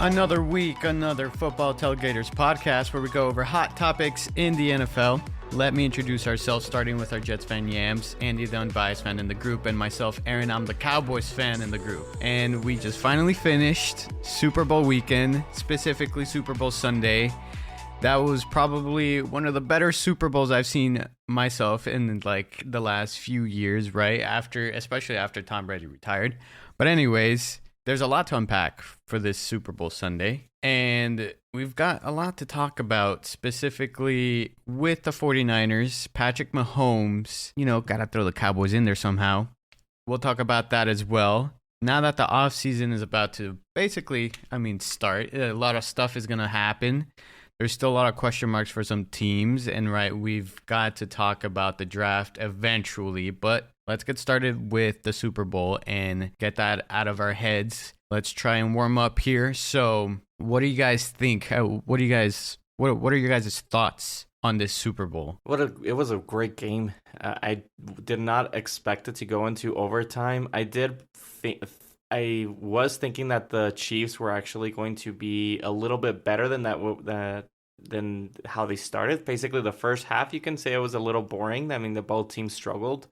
Another week, another Football Tailgaters podcast where we go over hot topics in the NFL. Let me introduce ourselves, starting with our Jets fan Yams, Andy the unbiased fan in the group, and myself, Aaron, I'm the Cowboys fan in the group. And we just finally finished Super Bowl weekend, specifically Super Bowl Sunday. That was probably one of the better Super Bowls I've seen myself in like the last few years, right? Especially after Tom Brady retired. But anyways, there's a lot to unpack for this Super Bowl Sunday, and we've got a lot to talk about, specifically with the 49ers, Patrick Mahomes. Got to throw the Cowboys in there somehow. We'll talk about that as well. Now that the offseason is about to basically, start, a lot of stuff is going to happen. There's still a lot of question marks for some teams, and we've got to talk about the draft eventually, but let's get started with the Super Bowl and get that out of our heads. Let's try and warm up here. So, what do you guys think? What are your guys' thoughts on this Super Bowl? It was a great game. I did not expect it to go into overtime. I was thinking that the Chiefs were actually going to be a little bit better than how they started. Basically, the first half, you can say it was a little boring. The both teams struggled.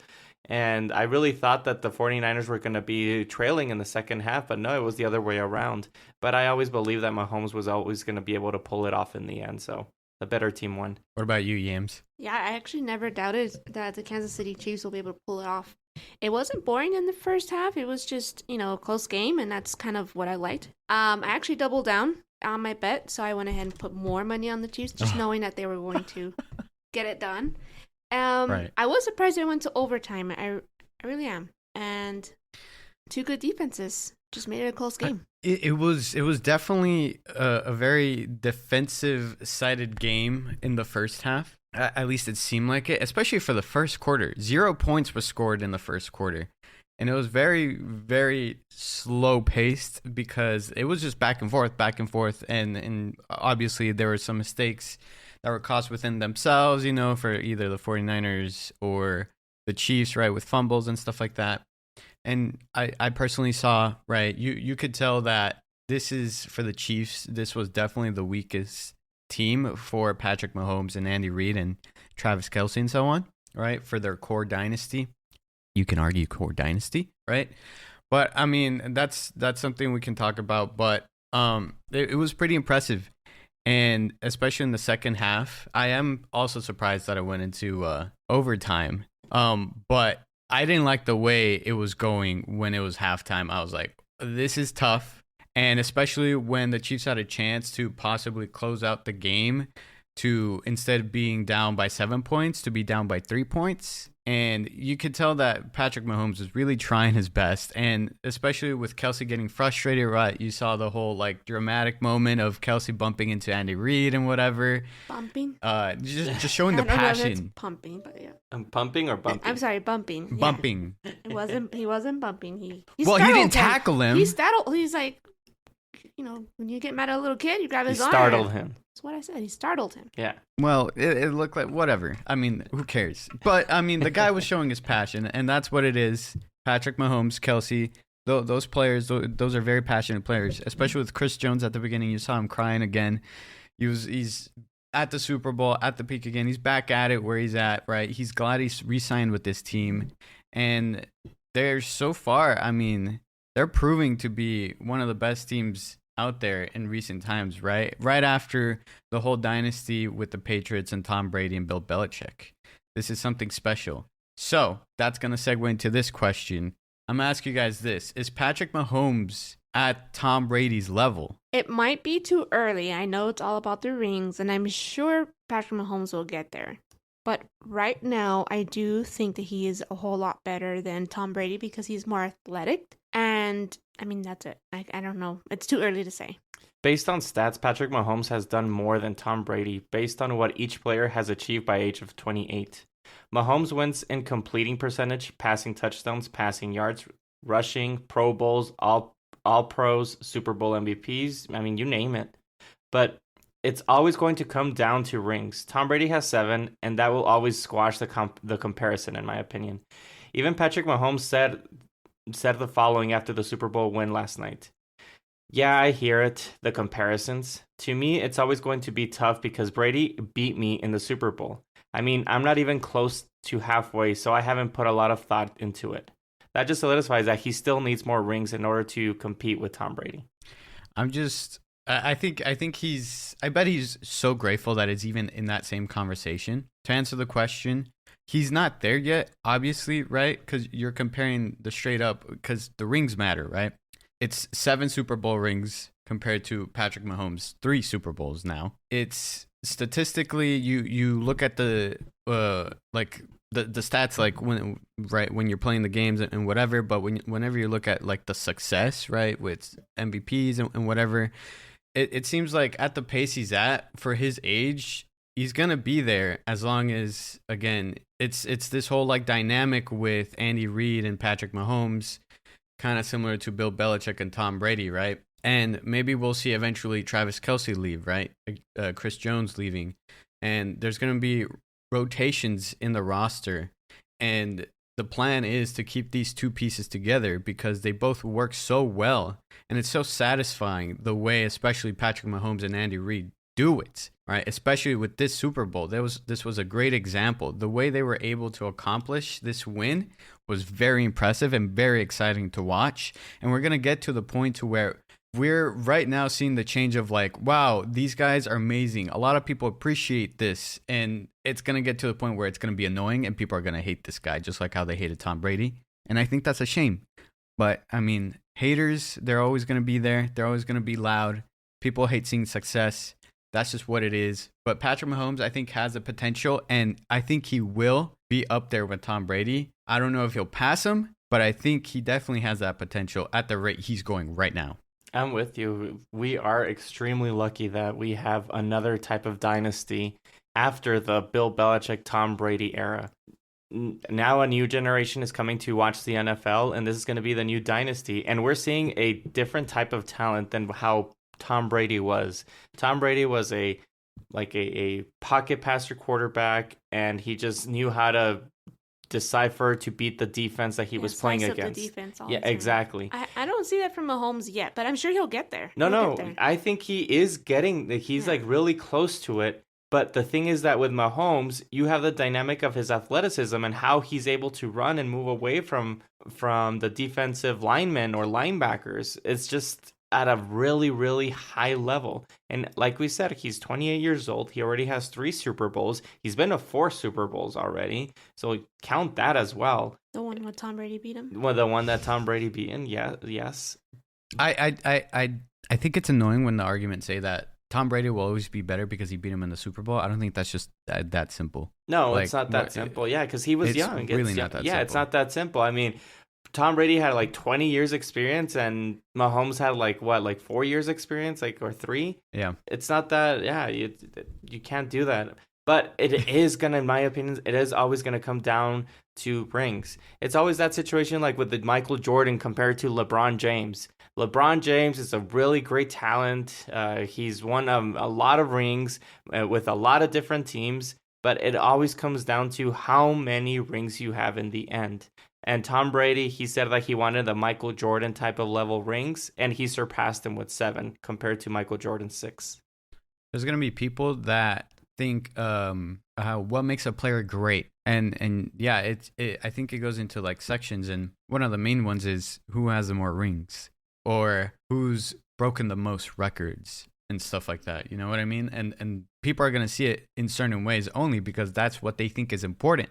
And I really thought that the 49ers were going to be trailing in the second half, but no, it was the other way around. But I always believed that Mahomes was always going to be able to pull it off in the end, so the better team won. What about you, Yams? Yeah, I actually never doubted that the Kansas City Chiefs will be able to pull it off. It wasn't boring in the first half. It was just, a close game, and that's kind of what I liked. I actually doubled down on my bet, so I went ahead and put more money on the Chiefs, just knowing that they were going to get it done. Right. I was surprised they went to overtime. I really am. And two good defenses just made it a close game. It was definitely a very defensive-sided game in the first half. At least it seemed like it, especially for the first quarter. 0 points was scored in the first quarter. And it was very, very slow-paced because it was just back and forth. And obviously there were some mistakes that were caused within themselves, for either the 49ers or the Chiefs, right, with fumbles and stuff like that. And I personally saw, right, you could tell that this is, for the Chiefs, this was definitely the weakest team for Patrick Mahomes and Andy Reid and Travis Kelce and so on, right, for their core dynasty. You can argue core dynasty, right? But, that's something we can talk about. But it was pretty impressive. And especially in the second half, I am also surprised that it went into overtime. But I didn't like the way it was going when it was halftime. I was like, this is tough. And especially when the Chiefs had a chance to possibly close out the game, to instead of being down by 7 points, to be down by 3 points. And you could tell that Patrick Mahomes was really trying his best. And especially with Kelce getting frustrated, right? You saw the whole dramatic moment of Kelce bumping into Andy Reid and whatever. Bumping? Just showing the passion. Know if it's pumping, but yeah. Pumping or bumping? I'm sorry, bumping. Yeah. Bumping. He wasn't bumping. He didn't tackle him. He's like, when you get mad at a little kid, you grab his arm. He startled him. That's what I said. He startled him. Yeah. Well, it looked like whatever. Who cares? But, the guy was showing his passion, and that's what it is. Patrick Mahomes, Kelce, those players, those are very passionate players, especially with Chris Jones at the beginning. You saw him crying again. He's at the Super Bowl, at the peak again. He's back at it where he's at, right? He's glad he's re-signed with this team. And they're so far, they're proving to be one of the best teams out there in recent times, right? Right after the whole dynasty with the Patriots and Tom Brady and Bill Belichick. This is something special. So that's going to segue into this question. I'm going to ask you guys this. Is Patrick Mahomes at Tom Brady's level? It might be too early. I know it's all about the rings, and I'm sure Patrick Mahomes will get there. But right now, I do think that he is a whole lot better than Tom Brady because he's more athletic. And, that's it. I don't know. It's too early to say. Based on stats, Patrick Mahomes has done more than Tom Brady based on what each player has achieved by age of 28. Mahomes wins in completing percentage, passing touchdowns, passing yards, rushing, Pro Bowls, all pros, Super Bowl MVPs. You name it. But it's always going to come down to rings. Tom Brady has 7, and that will always squash the comparison, in my opinion. Even Patrick Mahomes said the following after the Super Bowl win last night. Yeah, I hear it. The comparisons. To me, it's always going to be tough because Brady beat me in the Super Bowl. I mean, I'm not even close to halfway, so I haven't put a lot of thought into it. That just solidifies that he still needs more rings in order to compete with Tom Brady. I'm just I think I bet he's so grateful that it's even in that same conversation. To answer the question, he's not there yet, obviously, right? Cuz you're comparing the straight up cuz the rings matter, right? It's 7 Super Bowl rings compared to Patrick Mahomes 3 Super Bowls now. It's statistically you look at the like the stats like when you're playing the games and whatever, but whenever you look at like the success, right, with MVPs and whatever, it seems like at the pace he's at for his age, he's gonna be there as long as, again, it's this whole like dynamic with Andy Reid and Patrick Mahomes, kind of similar to Bill Belichick and Tom Brady, right? And maybe we'll see eventually Travis Kelce leave, right? Chris Jones leaving, and there's gonna be rotations in the roster, and the plan is to keep these two pieces together because they both work so well, and it's so satisfying the way, especially Patrick Mahomes and Andy Reid do it, right? Especially with this Super Bowl, this was a great example. The way they were able to accomplish this win was very impressive and very exciting to watch, and we're gonna get to the point to where we're right now seeing the change of like, wow, these guys are amazing. A lot of people appreciate this, and it's going to get to the point where it's going to be annoying and people are going to hate this guy just like how they hated Tom Brady. And I think that's a shame. But I mean, haters, they're always going to be there. They're always going to be loud. People hate seeing success. That's just what it is. But Patrick Mahomes, I think, has the potential, and I think he will be up there with Tom Brady. I don't know if he'll pass him, but I think he definitely has that potential at the rate he's going right now. I'm with you. We are extremely lucky that we have another type of dynasty after the Bill Belichick, Tom Brady era. Now a new generation is coming to watch the NFL, and this is going to be the new dynasty. And we're seeing a different type of talent than how Tom Brady was. Tom Brady was a pocket passer quarterback, and he just knew how to decipher to beat the defense that he was playing against. The defense all yeah, the time. exactly. I don't see that from Mahomes yet, but I'm sure he'll get there. No, I think he is getting. He's like really close to it. But the thing is that with Mahomes, you have the dynamic of his athleticism and how he's able to run and move away from the defensive linemen or linebackers. It's just at a really, really high level. And like we said, he's 28 years old. He already has 3 Super Bowls. He's been to 4 Super Bowls already. So count that as well. The one where Tom Brady beat him? Well, the one that Tom Brady beat him, yeah, yes. I think it's annoying when the arguments say that Tom Brady will always be better because he beat him in the Super Bowl. I don't think that's just that simple. No, like, it's not that simple. Yeah, because he was young. It's really not that simple. Yeah, it's not that simple. I mean, Tom Brady had like 20 years experience, and Mahomes had like 4 years experience, or 3. Yeah, it's not that. Yeah, you can't do that. But it is gonna, in my opinion, it is always gonna come down to rings. It's always that situation like with the Michael Jordan compared to LeBron James. LeBron James is a really great talent. He's won a lot of rings with a lot of different teams, but it always comes down to how many rings you have in the end. And Tom Brady, he said like he wanted the Michael Jordan type of level rings, and he surpassed him with 7 compared to Michael Jordan's 6. There's gonna be people that think what makes a player great, and yeah, I think it goes into like sections, and one of the main ones is who has the more rings or who's broken the most records and stuff like that. You know what I mean? And people are gonna see it in certain ways only because that's what they think is important.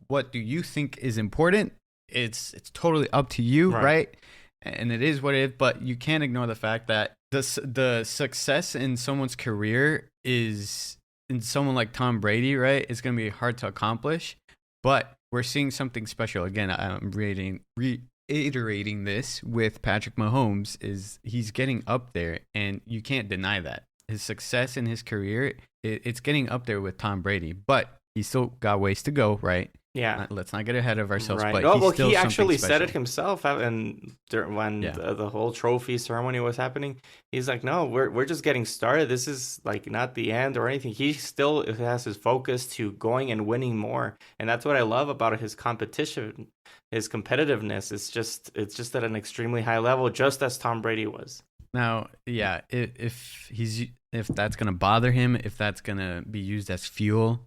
What do you think is important? It's totally up to you, right? And it is what it is, but you can't ignore the fact that the success in someone's career is, in someone like Tom Brady, right, it's going to be hard to accomplish, but we're seeing something special. Again, I'm reiterating this with Patrick Mahomes, is he's getting up there, and you can't deny that. His success in his career, it's getting up there with Tom Brady, but he's still got ways to go, right? Yeah. Let's not get ahead of ourselves. Right. But well, still he actually special. said it himself when the whole trophy ceremony was happening. He's like, no, we're just getting started. This is like not the end or anything. He still has his focus to going and winning more. And that's what I love about his competition, his competitiveness. It's just at an extremely high level, just as Tom Brady was. Now, yeah, if that's gonna bother him, if that's gonna be used as fuel,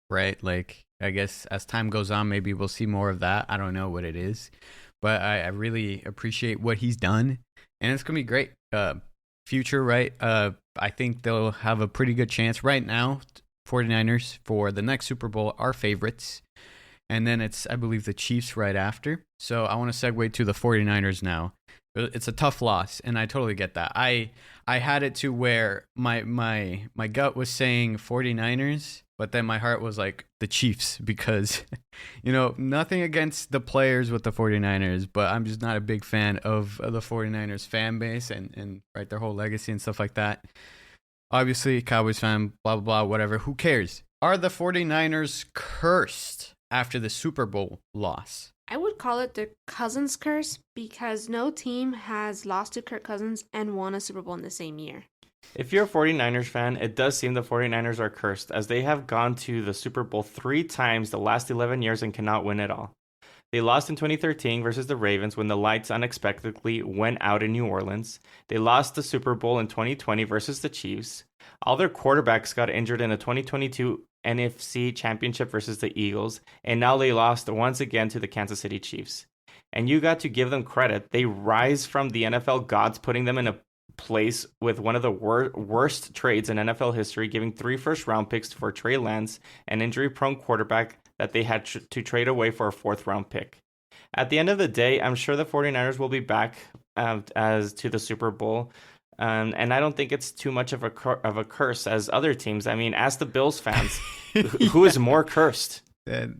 right? Like, I guess as time goes on, maybe we'll see more of that. I don't know what it is, but I really appreciate what he's done, and it's gonna be great. Future, right? I think they'll have a pretty good chance right now. 49ers for the next Super Bowl are favorites. And then it's, I believe, the Chiefs right after. So I want to segue to the 49ers now. It's a tough loss, and I totally get that. I had it to where my gut was saying 49ers, but then my heart was like the Chiefs because, nothing against the players with the 49ers, but I'm just not a big fan of the 49ers fan base and right, their whole legacy and stuff like that. Obviously, Cowboys fan, blah, blah, blah, whatever. Who cares? Are the 49ers cursed after the Super Bowl loss? I would call it the Cousins curse because no team has lost to Kirk Cousins and won a Super Bowl in the same year. If you're a 49ers fan, it does seem the 49ers are cursed as they have gone to the Super Bowl 3 times the last 11 years and cannot win it all. They lost in 2013 versus the Ravens when the lights unexpectedly went out in New Orleans. They lost the Super Bowl in 2020 versus the Chiefs. All their quarterbacks got injured in the 2022 NFC Championship versus the Eagles, and now they lost once again to the Kansas City Chiefs. And you got to give them credit. They rise from the NFL gods, putting them in a place with one of the worst trades in NFL history, giving 3 first-round picks for Trey Lance, an injury-prone quarterback that they had to trade away for a 4th-round pick. At the end of the day, I'm sure the 49ers will be back as to the Super Bowl. And I don't think it's too much of a curse as other teams. I mean, ask the Bills fans, who is more cursed?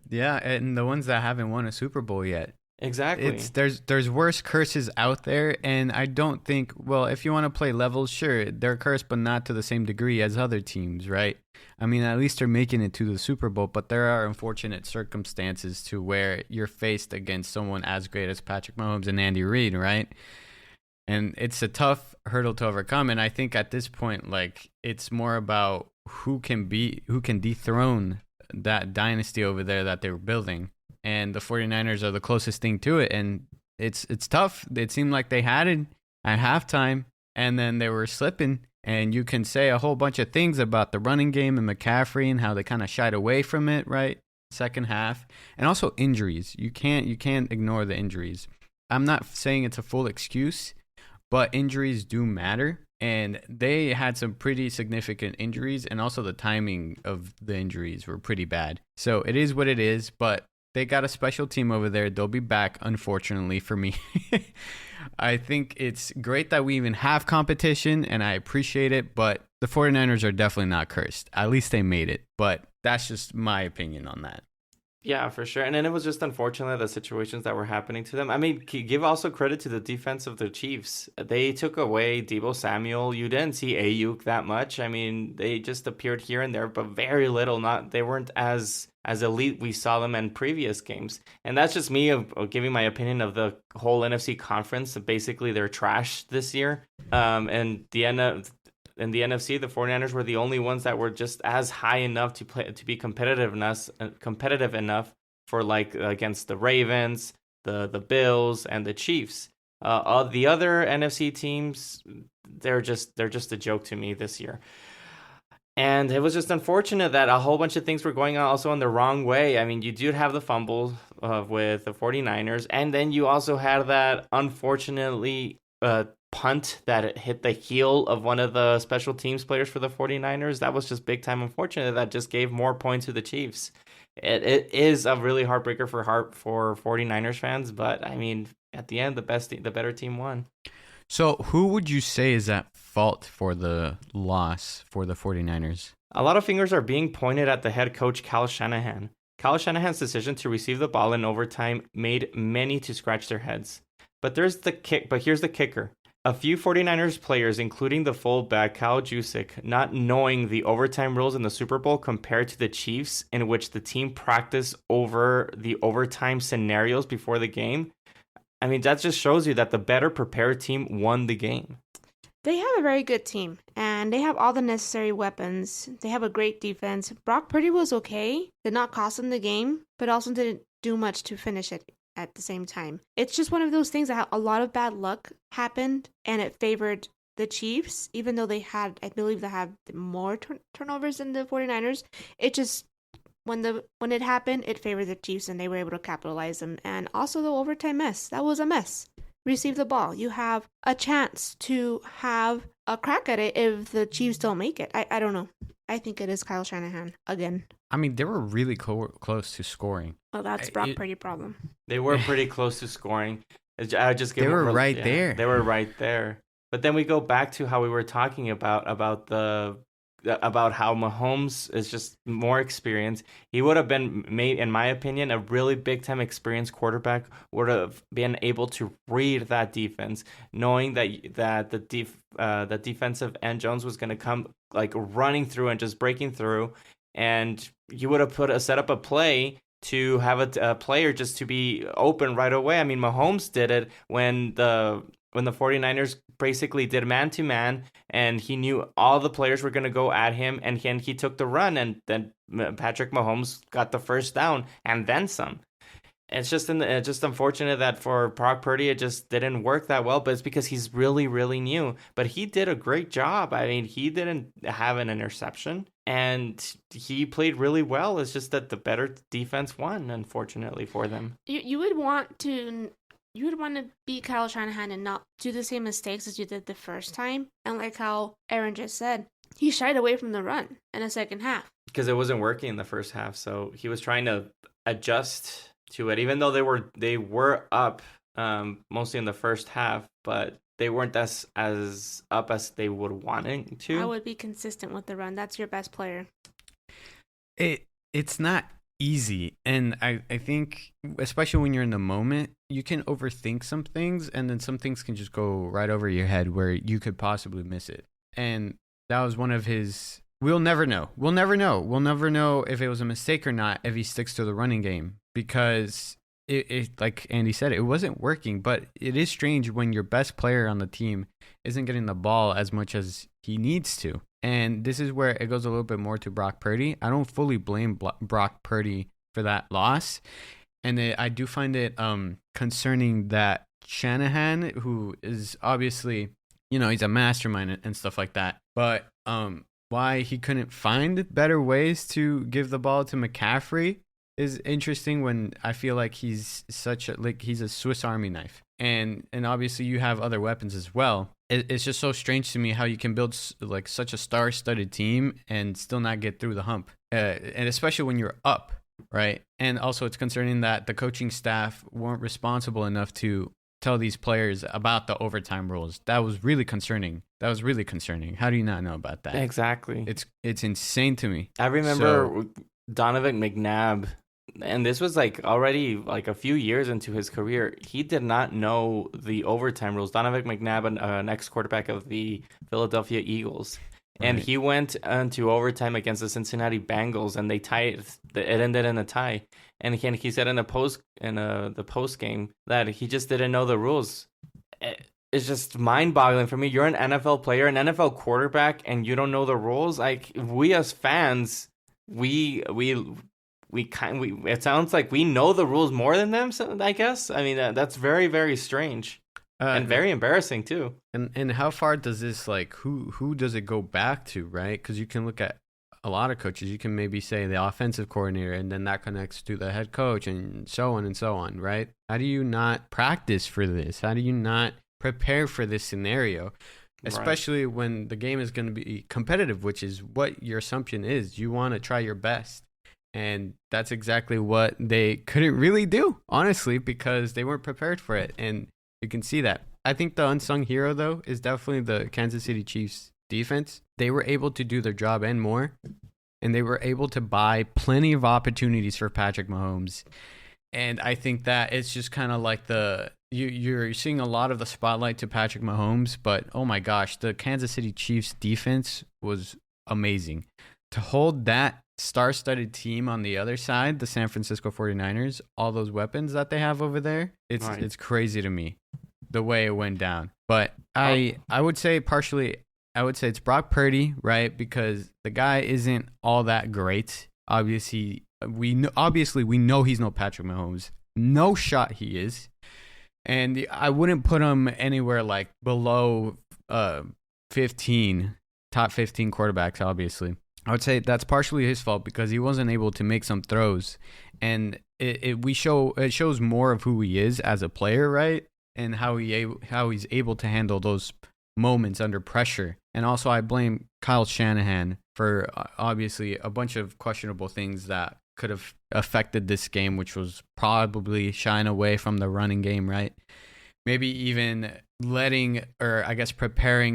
Yeah, and the ones that haven't won a Super Bowl yet. Exactly. There's worse curses out there, and I don't think, well, if you want to play levels, sure, they're cursed, but not to the same degree as other teams, right? I mean, at least they're making it to the Super Bowl, but there are unfortunate circumstances to where you're faced against someone as great as Patrick Mahomes and Andy Reid, right? And it's a tough hurdle to overcome. And I think at this point, like, it's more about who can dethrone that dynasty over there that they were building. And the 49ers are the closest thing to it. And it's tough. It seemed like they had it at halftime, and then they were slipping. And you can say a whole bunch of things about the running game and McCaffrey and how they kind of shied away from it, right? Second half. And also injuries. You can't ignore the injuries. I'm not saying it's a full excuse, but injuries do matter, and they had some pretty significant injuries, and also the timing of the injuries were pretty bad. So it is what it is, but they got a special team over there. They'll be back, unfortunately for me. I think it's great that we even have competition, and I appreciate it, but the 49ers are definitely not cursed. At least they made it, but that's just my opinion on that. Yeah, for sure. And then it was just unfortunate the situations that were happening to them. I mean, give also credit to the defense of the Chiefs. They took away Deebo Samuel. You didn't see Ayuk that much. I mean, they just appeared here and there, but very little. They weren't as elite we saw them in previous games. And that's just me of giving my opinion of the whole NFC conference. Basically, they're trash this year. And in the NFC, the 49ers were the only ones that were just as high enough to be competitive enough for like against the Ravens, the Bills, and the Chiefs. The other NFC teams, they're just a joke to me this year. And it was just unfortunate that a whole bunch of things were going on also in the wrong way. I mean, you did have the fumble with the 49ers, and then you also had that unfortunately punt that hit the heel of one of the special teams players for the 49ers. That was just big time unfortunate. That just gave more points to the Chiefs. It is a really heartbreaker for 49ers fans, but I mean, at the end, the better team won. So who would you say is at fault for the loss for the 49ers? A lot of fingers are being pointed at the head coach, Kyle Shanahan. Kyle Shanahan's decision to receive the ball in overtime made many to scratch their heads. But here's the kicker. A few 49ers players, including the fullback Kyle Juszczyk, not knowing the overtime rules in the Super Bowl compared to the Chiefs, in which the team practiced over the overtime scenarios before the game. I mean, that just shows you that the better prepared team won the game. They have a very good team, and they have all the necessary weapons. They have a great defense. Brock Purdy was okay, did not cost them the game, but also didn't do much to finish it at the same time. It's just one of those things that a lot of bad luck happened, and it favored the Chiefs, even though I believe they had more turnovers than the 49ers, it just, when it happened, it favored the Chiefs and they were able to capitalize them. And also the overtime mess. That was a mess. Receive the ball. You have a chance to have a crack at it if the Chiefs don't make it. I don't know. I think it is Kyle Shanahan again. I mean, they were really close to scoring. Well, that's Brock Purdy problem. They were pretty close to scoring. I just give they were right there. They were right there. But then we go back to how we were talking about how Mahomes is just more experienced. He would have been, in my opinion, a really big time experienced quarterback. Would have been able to read that defense, knowing that the defensive end Jones was going to come like running through and just breaking through, and you would have set up a play to have a player just to be open right away. I mean, Mahomes did it when the 49ers basically did man-to-man, and he knew all the players were going to go at him, and he took the run, and then Patrick Mahomes got the first down, and then some. It's just unfortunate that for Brock Purdy, it just didn't work that well, but it's because he's really, really new. But he did a great job. I mean, he didn't have an interception, and he played really well. It's just that the better defense won, unfortunately, for them. You would want to beat Kyle Shanahan and not do the same mistakes as you did the first time. And like how Aaron just said, he shied away from the run in the second half. Because it wasn't working in the first half, so he was trying to adjust to it, even though they were up mostly in the first half, but they weren't as up as they would want to. I would be consistent with the run. That's your best player. It's not easy, and I think especially when you're in the moment, you can overthink some things, and then some things can just go right over your head where you could possibly miss it. And that was one of his. We'll never know if it was a mistake or not if he sticks to the running game, because it like Andy said, it wasn't working. But it is strange when your best player on the team isn't getting the ball as much as he needs to. And this is where it goes a little bit more to Brock Purdy. I don't fully blame Brock Purdy for that loss. And I do find it concerning that Shanahan, who is obviously, he's a mastermind and stuff like that. But why he couldn't find better ways to give the ball to McCaffrey is interesting, when I feel like he's he's a Swiss Army knife. And obviously you have other weapons as well. It's just so strange to me how you can build like such a star-studded team and still not get through the hump. And especially when you're up, right? And also it's concerning that the coaching staff weren't responsible enough to tell these players about the overtime rules. That was really concerning. How do you not know about that? Exactly. It's insane to me. I remember Donovan McNabb, and this was like already like a few years into his career. He did not know the overtime rules. Donovan McNabb, an ex-quarterback of the Philadelphia Eagles. And he went into overtime against the Cincinnati Bengals, and they tied. It ended in a tie. And he said in the post game that he just didn't know the rules. It's just mind-boggling for me. You're an NFL player, an NFL quarterback, and you don't know the rules. Like, we as fans, it sounds like we know the rules more than them. So I guess. I mean, that's very, very strange. And very embarrassing too. And how far does this, like, who does it go back to, right? Because you can look at a lot of coaches. You can maybe say the offensive coordinator, and then that connects to the head coach, and so on, right? How do you not practice for this? How do you not prepare for this scenario? Especially when the game is going to be competitive, which is what your assumption is. You want to try your best. And that's exactly what they couldn't really do, honestly, because they weren't prepared for it. And you can see that. I think the unsung hero, though, is definitely the Kansas City Chiefs defense. They were able to do their job and more, and they were able to buy plenty of opportunities for Patrick Mahomes. And I think that it's just kind of like you're seeing a lot of the spotlight to Patrick Mahomes, but oh my gosh, the Kansas City Chiefs defense was amazing. To hold that star-studded team on the other side, the San Francisco 49ers, all those weapons that they have over there, it's crazy to me the way it went down. But I would say it's Brock Purdy, right? Because the guy isn't all that great. Obviously we know he's no Patrick Mahomes. No shot he is. And I wouldn't put him anywhere like below 15, top 15 quarterbacks, obviously. I would say that's partially his fault because he wasn't able to make some throws, and it shows more of who he is as a player, right? And how he's able to handle those moments under pressure. And also, I blame Kyle Shanahan for obviously a bunch of questionable things that could have affected this game, which was probably shying away from the running game, right? Maybe even preparing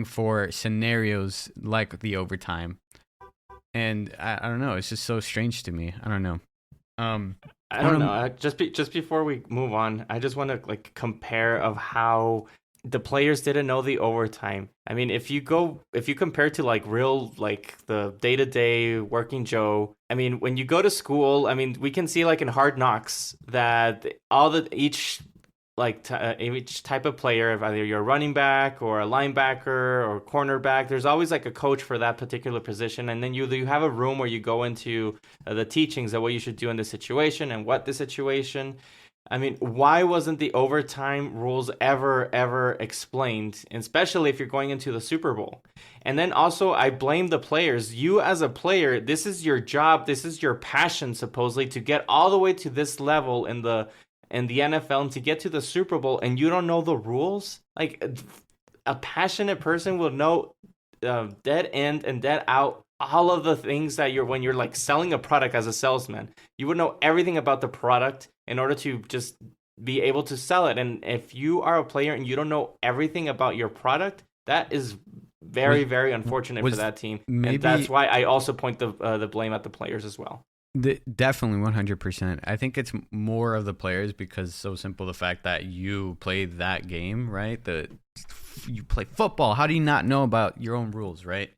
for scenarios like the overtime. And I don't know. It's just so strange to me. I don't know. I don't know. Just before we move on, I just want to compare of how the players didn't know the overtime. I mean, if you compare to the day-to-day working Joe, I mean, when you go to school, I mean, we can see in Hard Knocks that each type of player, if either you're a running back or a linebacker or cornerback, there's always a coach for that particular position, and then you have a room where you go into the teachings of what you should do in this situation and what the situation. I mean, why wasn't the overtime rules ever explained, especially if you're going into the Super Bowl? And then also, I blame the players. You as a player, this is your job, this is your passion, supposedly, to get all the way to this level in the NFL and to get to the Super Bowl, and you don't know the rules? A passionate person will know dead end and dead out all of the things that when you're selling a product as a salesman. You would know everything about the product in order to just be able to sell it. And if you are a player and you don't know everything about your product, that is very, very unfortunate for that team. And that's why I also point the blame at the players as well. Definitely 100%. I think it's more of the players because so simple the fact that you played that game, right? You play football. How do you not know about your own rules, right?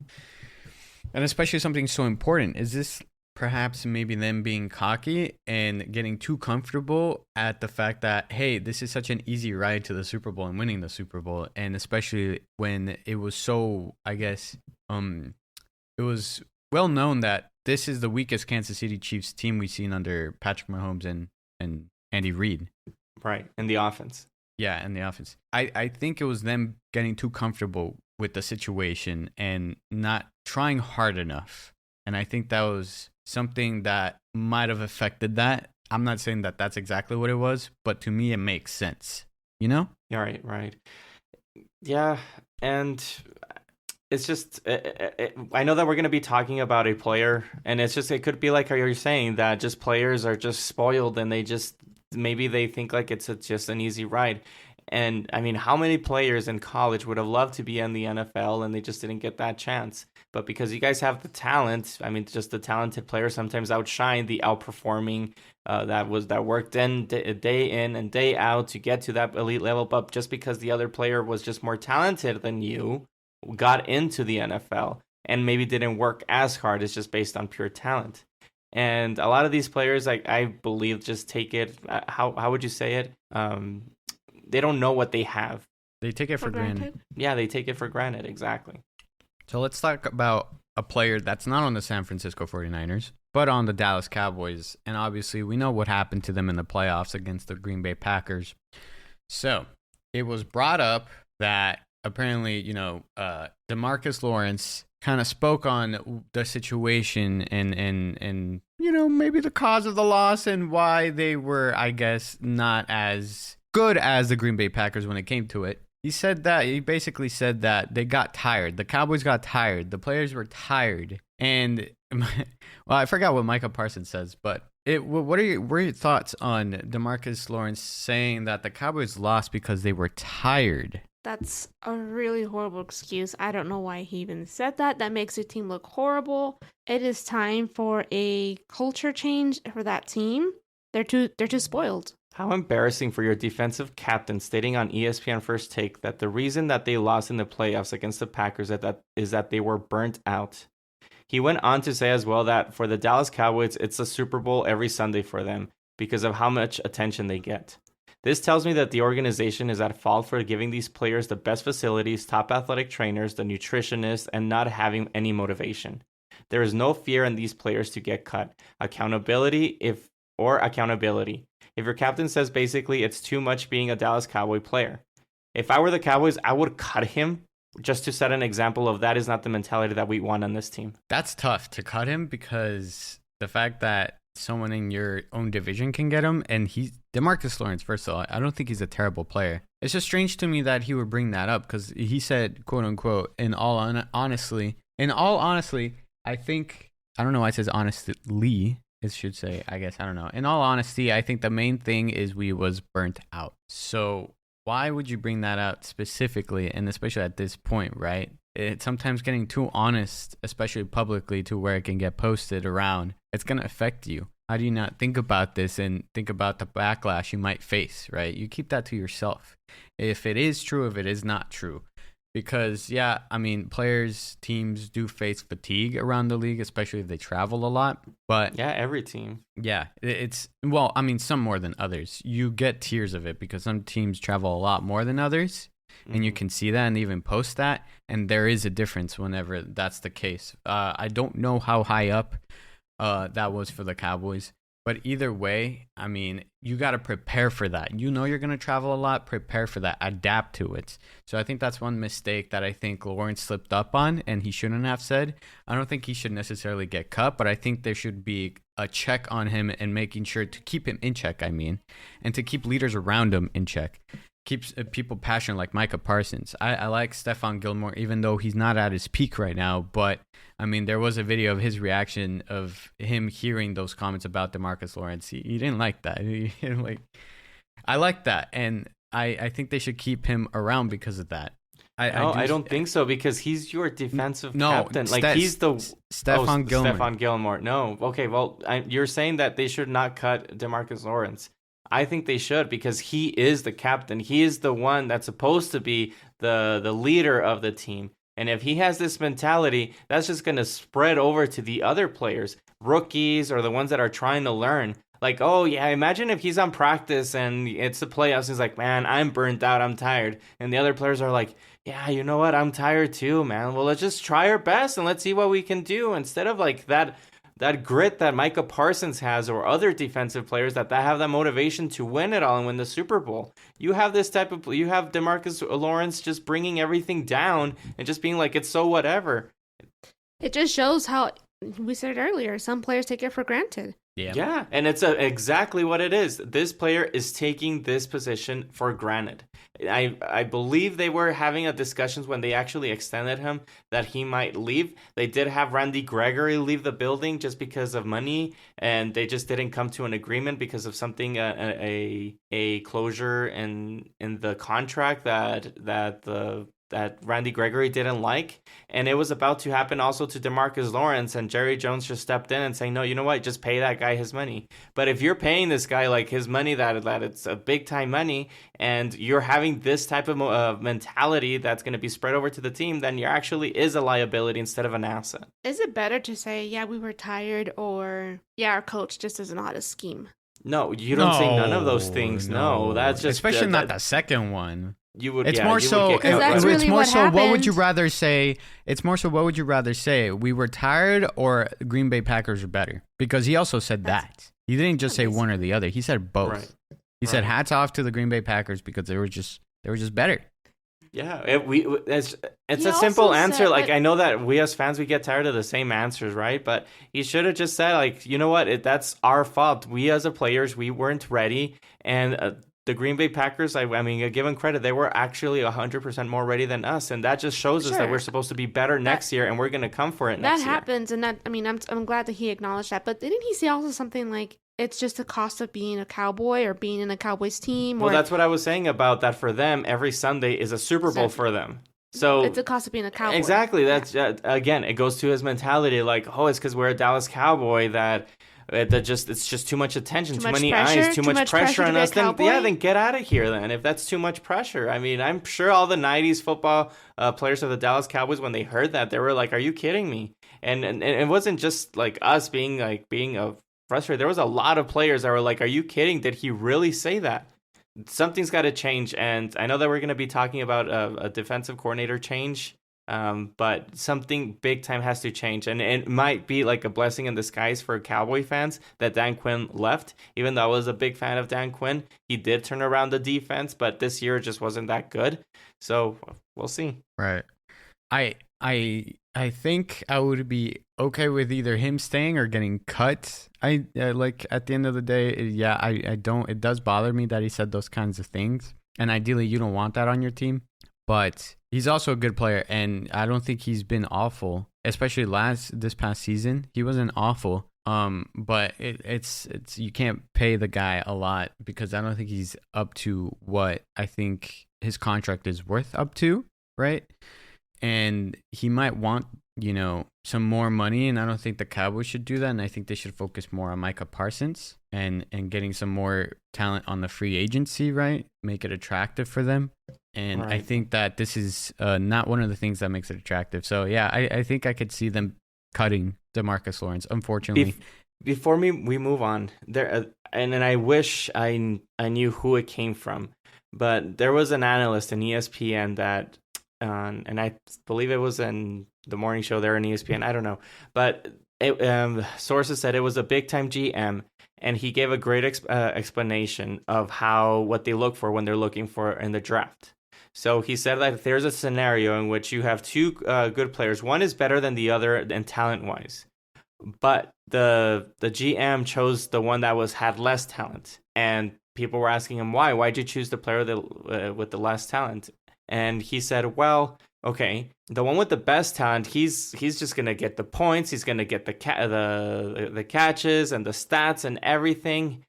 And especially something so important. Is this perhaps maybe them being cocky and getting too comfortable at the fact that, hey, this is such an easy ride to the Super Bowl and winning the Super Bowl, and especially when it was so, I guess, it was well known that this is the weakest Kansas City Chiefs team we've seen under Patrick Mahomes and Andy Reid. Right, in the offense. Yeah, in the offense. I think it was them getting too comfortable with the situation and not trying hard enough. And I think that was something that might have affected that. I'm not saying that that's exactly what it was, but to me it makes sense. You know? Yeah, right. Yeah, and it's just, I know that we're going to be talking about a player, and it could be like how you're saying that just players are just spoiled and maybe they think it's just an easy ride. And I mean, how many players in college would have loved to be in the NFL and they just didn't get that chance? But because you guys have the talent, I mean, just the talented players sometimes outshine the outperforming that worked day in and day out to get to that elite level. But just because the other player was just more talented than you, got into the NFL and maybe didn't work as hard, it's just based on pure talent. And a lot of these players, I believe, just take it, how would you say it? They don't know what they have. They take it for granted. Yeah, they take it for granted, exactly. So let's talk about a player that's not on the San Francisco 49ers, but on the Dallas Cowboys. And obviously, we know what happened to them in the playoffs against the Green Bay Packers. So it was brought up that apparently, Demarcus Lawrence kind of spoke on the situation and maybe the cause of the loss and why they were, I guess, not as good as the Green Bay Packers when it came to it. He basically said that they got tired. The Cowboys got tired. The players were tired. And, well, I forgot what Micah Parsons says, but what are your thoughts on Demarcus Lawrence saying that the Cowboys lost because they were tired? That's a really horrible excuse. I don't know why he even said that. That makes the team look horrible. It is time for a culture change for that team. They're too spoiled. How embarrassing for your defensive captain stating on ESPN First Take that the reason that they lost in the playoffs against the Packers is that they were burnt out. He went on to say as well that for the Dallas Cowboys, it's a Super Bowl every Sunday for them because of how much attention they get. This tells me that the organization is at fault for giving these players the best facilities, top athletic trainers, the nutritionists, and not having any motivation. There is no fear in these players to get cut. Accountability. If your captain says basically it's too much being a Dallas Cowboy player. If I were the Cowboys, I would cut him just to set an example of that is not the mentality that we want on this team. That's tough to cut him because the fact that someone in your own division can get him, and he's Demarcus Lawrence, first of all, I don't think he's a terrible player. It's just strange to me that he would bring that up because he said, quote unquote, in all honesty, I think, I don't know why it says honestly, it should say, I guess, I don't know. In all honesty, I think the main thing is we was burnt out. So why would you bring that out specifically, and especially at this point, right? It's sometimes getting too honest, especially publicly, to where it can get posted around. It's going to affect you. How do you not think about this and think about the backlash you might face, right? You keep that to yourself. If it is true, if it is not true. Because, yeah, I mean, players, teams do face fatigue around the league, especially if they travel a lot. But yeah, every team. Yeah, it's, well, I mean, some more than others. You get tiers of it because some teams travel a lot more than others. And you can see that and even post that. And there is a difference whenever that's the case. I don't know how high up that was for the Cowboys. But either way, I mean, you got to prepare for that. You know you're going to travel a lot. Prepare for that. Adapt to it. So I think that's one mistake that I think Lawrence slipped up on and he shouldn't have said. I don't think he should necessarily get cut, but I think there should be a check on him and making sure to keep him in check, and to keep leaders around him in check. Keeps people passionate like Micah Parsons. I like Stephon Gilmore, even though he's not at his peak right now. But, I mean, there was a video of his reaction of him hearing those comments about Demarcus Lawrence. He didn't like that. I like that. And I think they should keep him around because of that. I don't think so because he's your defensive captain. He's the Stephon Gilmore. Stephon Gilmore. No. Okay, well, you're saying that they should not cut Demarcus Lawrence. I think they should because he is the captain. He is the one that's supposed to be the leader of the team. And if he has this mentality, that's just going to spread over to the other players, rookies or the ones that are trying to learn. Like, oh, yeah, imagine if he's on practice and it's the playoffs. He's like, man, I'm burnt out. I'm tired. And the other players are like, yeah, you know what? I'm tired too, man. Well, let's just try our best and let's see what we can do. Instead of like that grit that Micah Parsons has or other defensive players that have that motivation to win it all and win the Super Bowl. You have you have Demarcus Lawrence just bringing everything down and just being like, it's so whatever. It just shows how, we said earlier, some players take it for granted. Yeah, and it's exactly what it is. This player is taking this position for granted. I believe they were having a discussions when they actually extended him that he might leave. They did have Randy Gregory leave the building just because of money, and they just didn't come to an agreement because of something a closure in the contract that Randy Gregory didn't like. And it was about to happen also to Demarcus Lawrence, and Jerry Jones just stepped in and saying, no, you know what, just pay that guy his money. But if you're paying this guy like his money, that it's a big time money, and you're having this type of mentality that's going to be spread over to the team, then you actually is a liability instead of an asset. Is it better to say, yeah, we were tired, or yeah, our coach just doesn't know how to scheme? No, you don't say none of those things. No, that's just especially not the second one. You would. It's yeah, more you so. would get that's really it's more what so. What would you happened. rather say? It's more so. What would you rather say? We were tired, or Green Bay Packers are better? Because he also said that. He didn't just say one or the other. He said both. Right. He said hats off to the Green Bay Packers because they were just better. Yeah, it's He a simple also answer. said, Like, but- I know that we as fans, we get tired of the same answers, right? But he should have just said, like, you know what? That's our fault. We as a players, we weren't ready. And the Green Bay Packers, I mean, give them credit. They were actually 100% more ready than us. And that just shows us that Sure. we're supposed to be better next year, and we're going to come for it next That year. happens, and that, I mean, I'm glad that he acknowledged that. But didn't he say also something like, it's just the cost of being a Cowboy or being in a Cowboys team? Well, or that's what I was saying about that. For them, every Sunday is a Super Bowl for them. So it's the cost of being a Cowboy. exactly. That's again, it goes to his mentality. Like, oh, it's because we're a Dallas Cowboy that it's just too much attention, too many eyes, too much pressure on us. Then get out of here. Then if that's too much pressure, I mean, I'm sure all the '90s football players of the Dallas Cowboys, when they heard that, they were like, "Are you kidding me?" And it wasn't just like us being frustrated. There was a lot of players that were like, "Are you kidding? Did he really say that?" Something's got to change, and I know that we're going to be talking about a defensive coordinator change. But something big time has to change, and it might be like a blessing in disguise for Cowboy fans that Dan Quinn left. Even though I was a big fan of Dan Quinn, he did turn around the defense, but this year just wasn't that good. So we'll see. Right. I think I would be okay with either him staying or getting cut. Like at the end of the day, yeah, I don't. It does bother me that he said those kinds of things, and ideally you don't want that on your team. But he's also a good player, and I don't think he's been awful, especially this past season. He wasn't awful. But it's you can't pay the guy a lot because I don't think he's up to what I think his contract is worth up to, right? And he might want, some more money, and I don't think the Cowboys should do that, and I think they should focus more on Micah Parsons and getting some more talent on the free agency, right? Make it attractive for them. And right. I think that this is not one of the things that makes it attractive. So, yeah, I think I could see them cutting Demarcus Lawrence, unfortunately. Before we move on, and I wish I knew who it came from, but there was an analyst in ESPN that, and I believe it was in the morning show there in ESPN, I don't know, but sources said it was a big-time GM, and he gave a great explanation of what they look for when they're looking for in the draft. So he said that if there's a scenario in which you have two good players, one is better than the other and talent-wise, but the GM chose the one that had less talent, and people were asking him why. Why'd you choose the player with the less talent? And he said, well, okay, the one with the best talent, he's just gonna get the points, he's gonna get the catches and the stats and everything,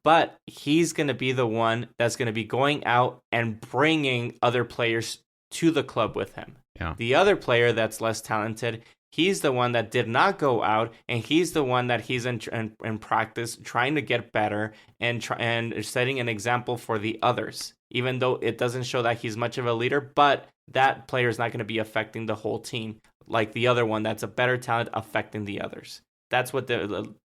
but he's gonna be the one that's gonna be going out and bringing other players to the club with him. Yeah. The other player that's less talented, he's the one that did not go out, and he's the one that he's in practice trying to get better and setting an example for the others. Even though it doesn't show that he's much of a leader, but that player is not going to be affecting the whole team like the other one that's a better talent affecting the others. That's what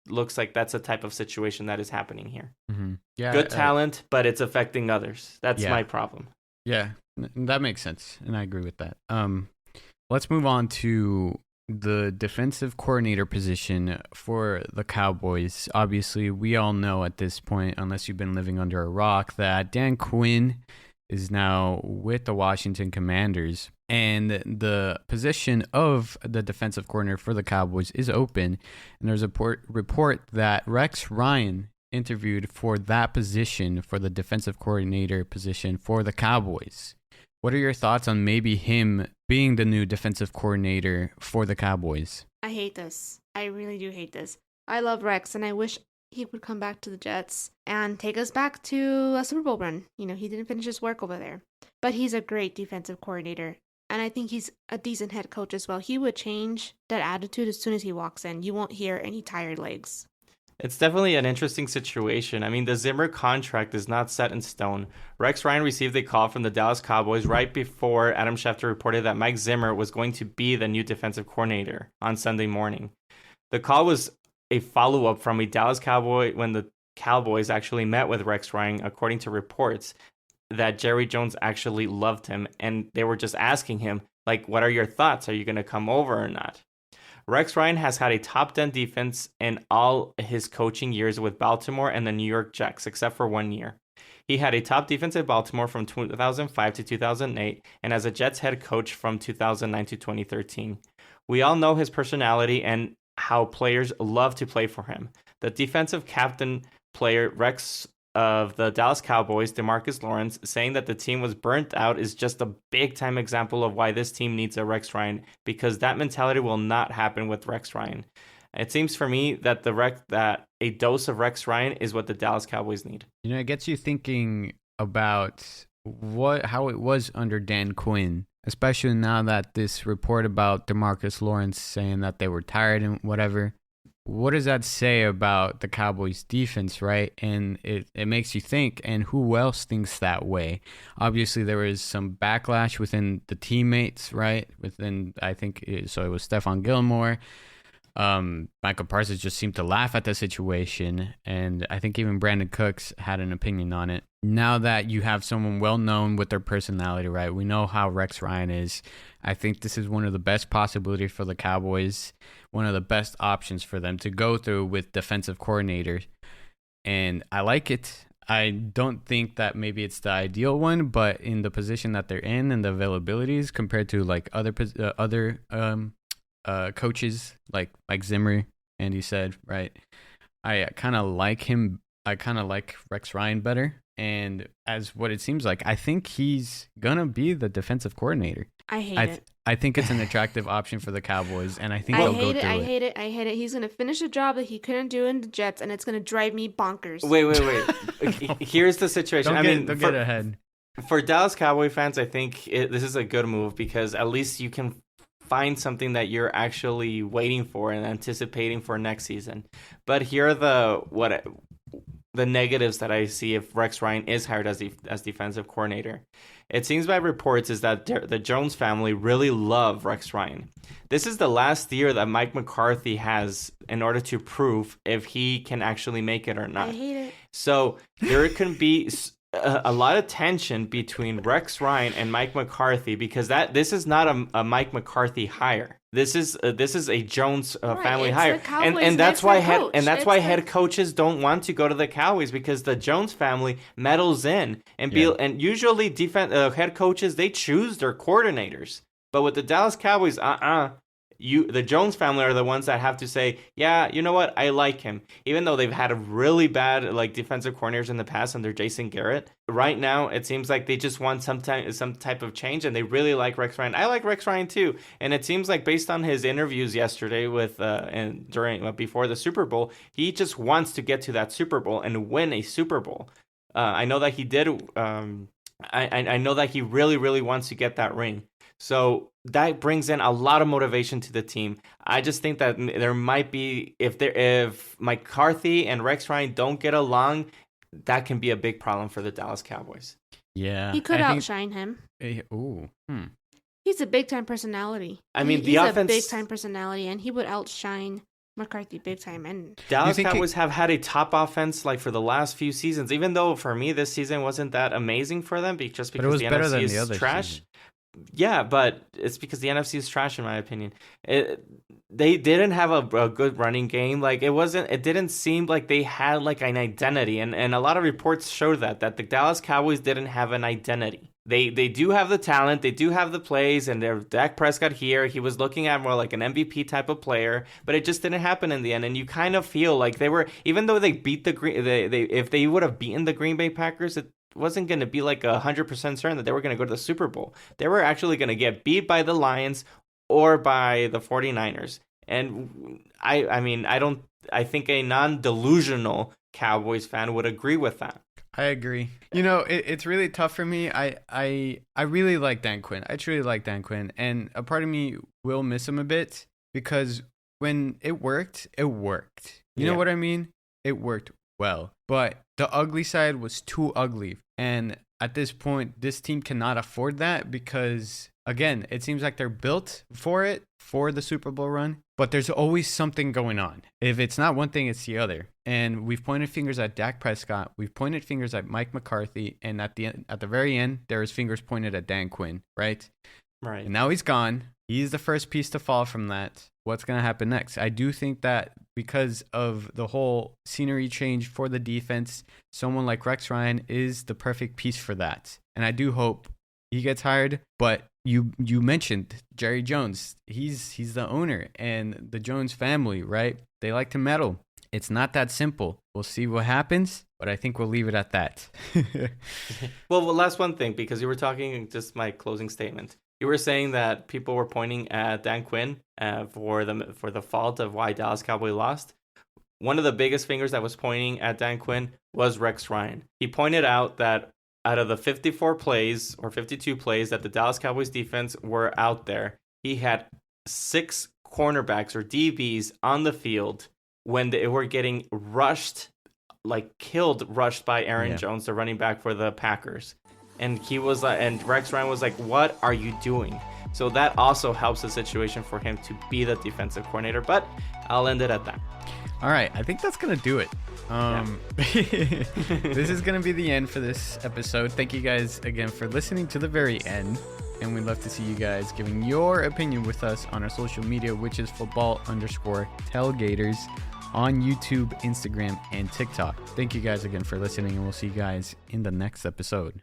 looks like. That's a type of situation that is happening here. Mm-hmm. Yeah, good talent, but it's affecting others. That's my problem. Yeah, that makes sense, and I agree with that. Let's move on to the defensive coordinator position for the Cowboys. Obviously, we all know at this point, unless you've been living under a rock, that Dan Quinn is now with the Washington Commanders, and the position of the defensive coordinator for the Cowboys is open. And there's a report that Rex Ryan interviewed for that position, for the defensive coordinator position for the Cowboys. What are your thoughts on maybe him being the new defensive coordinator for the Cowboys? I hate this. I really do hate this. I love Rex, and I wish he would come back to the Jets and take us back to a Super Bowl run. He didn't finish his work over there. But he's a great defensive coordinator, and I think he's a decent head coach as well. He would change that attitude as soon as he walks in. You won't hear any tired legs. It's definitely an interesting situation. I mean, the Zimmer contract is not set in stone. Rex Ryan received a call from the Dallas Cowboys right before Adam Schefter reported that Mike Zimmer was going to be the new defensive coordinator on Sunday morning. The call was a follow-up from a Dallas Cowboy when the Cowboys actually met with Rex Ryan, according to reports that Jerry Jones actually loved him, and they were just asking him, like, what are your thoughts? Are you going to come over or not? Rex Ryan has had a top 10 defense in all his coaching years with Baltimore and the New York Jets, except for 1 year. He had a top defense at Baltimore from 2005 to 2008 and as a Jets head coach from 2009 to 2013. We all know his personality and how players love to play for him. The defensive captain player Rex of the Dallas Cowboys, Demarcus Lawrence, saying that the team was burnt out is just a big-time example of why this team needs a Rex Ryan, because that mentality will not happen with Rex Ryan. It seems for me that that a dose of Rex Ryan is what the Dallas Cowboys need. It gets you thinking about how it was under Dan Quinn, especially now that this report about Demarcus Lawrence saying that they were tired and whatever. What does that say about the Cowboys defense, right? And it makes you think, and who else thinks that way? Obviously, there was some backlash within the teammates, right? I think, so it was Stephon Gilmore. Michael Parsons just seemed to laugh at the situation, and I think even Brandon Cooks had an opinion on it. Now that you have someone well-known with their personality, right? We know how Rex Ryan is. I think this is one of the best possibilities for the Cowboys, one of the best options for them to go through with defensive coordinators. And I like it. I don't think that maybe it's the ideal one, but in the position that they're in and the availabilities compared to like other coaches like Zimmer, Andy said, right? I kind of like him. I kind of like Rex Ryan better. And as what it seems like, I think he's going to be the defensive coordinator. I hate it. I think it's an attractive option for the Cowboys, and I think they'll go through it. I hate it. He's going to finish a job that he couldn't do in the Jets, and it's going to drive me bonkers. Wait. Here's the situation. Don't get ahead. For Dallas Cowboy fans, I think this is a good move because at least you can find something that you're actually waiting for and anticipating for next season. But here are the negatives that I see if Rex Ryan is hired as defensive coordinator. It seems by reports is that the Jones family really love Rex Ryan. This is the last year that Mike McCarthy has in order to prove if he can actually make it or not. I hate it. So there can be a lot of tension between Rex Ryan and Mike McCarthy because this is not a Mike McCarthy hire. This is a Jones family hire, and that's why head coaches don't want to go to the Cowboys because the Jones family meddles in and usually head coaches they choose their coordinators, but with the Dallas Cowboys, the Jones family are the ones that have to say, yeah, you know what, I like him. Even though they've had a really bad defensive coordinators in the past under Jason Garrett. Right now, it seems like they just want some type of change, and they really like Rex Ryan. I like Rex Ryan too, and it seems like based on his interviews yesterday before the Super Bowl, he just wants to get to that Super Bowl and win a Super Bowl. I know that he did. I know that he really, really wants to get that ring. So that brings in a lot of motivation to the team. I just think that there might be if McCarthy and Rex Ryan don't get along, that can be a big problem for the Dallas Cowboys. Yeah, he could outshine him. He's a big time personality. He's a big time personality, and he would outshine McCarthy big time. And Dallas Cowboys have had a top offense for the last few seasons. Even though for me this season wasn't that amazing for them, just because the NFC is trash. Season. Yeah, but it's because the NFC is trash in my opinion. They didn't have a good running game. It didn't seem like they had an identity, and a lot of reports show that the Dallas Cowboys didn't have an identity. They do have the talent, they do have the plays, and their Dak Prescott here, he was looking at more like an MVP type of player, but it just didn't happen in the end. And you kind of feel like they were, even though they beat if they would have beaten the Green Bay Packers, it wasn't going to be 100% certain that they were going to go to the Super Bowl. They were actually going to get beat by the Lions or by the 49ers. And I think a non-delusional Cowboys fan would agree with that. I agree. It's really tough for me. I really like Dan Quinn. I truly like Dan Quinn. And a part of me will miss him a bit because when it worked, it worked. You know what I mean? It worked well. But the ugly side was too ugly. And at this point, this team cannot afford that because, again, it seems like they're built for the Super Bowl run. But there's always something going on. If it's not one thing, it's the other. And we've pointed fingers at Dak Prescott. We've pointed fingers at Mike McCarthy. And at the very end, there was fingers pointed at Dan Quinn, right? Right. And now he's gone. He's the first piece to fall from that. What's going to happen next? I do think that because of the whole scenery change for the defense, someone like Rex Ryan is the perfect piece for that. And I do hope he gets hired. But you mentioned Jerry Jones. He's the owner, and the Jones family, right? They like to meddle. It's not that simple. We'll see what happens, but I think we'll leave it at that. Well, last one thing, because you were talking, just my closing statement. You were saying that people were pointing at Dan Quinn for the fault of why Dallas Cowboy lost. One of the biggest fingers that was pointing at Dan Quinn was Rex Ryan. He pointed out that out of the 54 plays or 52 plays that the Dallas Cowboys defense were out there, he had 6 cornerbacks or DBs on the field when they were getting rushed by Aaron Jones, the running back for the Packers. And and Rex Ryan was like, "What are you doing?" So that also helps the situation for him to be the defensive coordinator. But I'll end it at that. All right, I think that's gonna do it. This is gonna be the end for this episode. Thank you guys again for listening to the very end, and we'd love to see you guys giving your opinion with us on our social media, which is football_tailgaters on YouTube, Instagram, and TikTok. Thank you guys again for listening, and we'll see you guys in the next episode.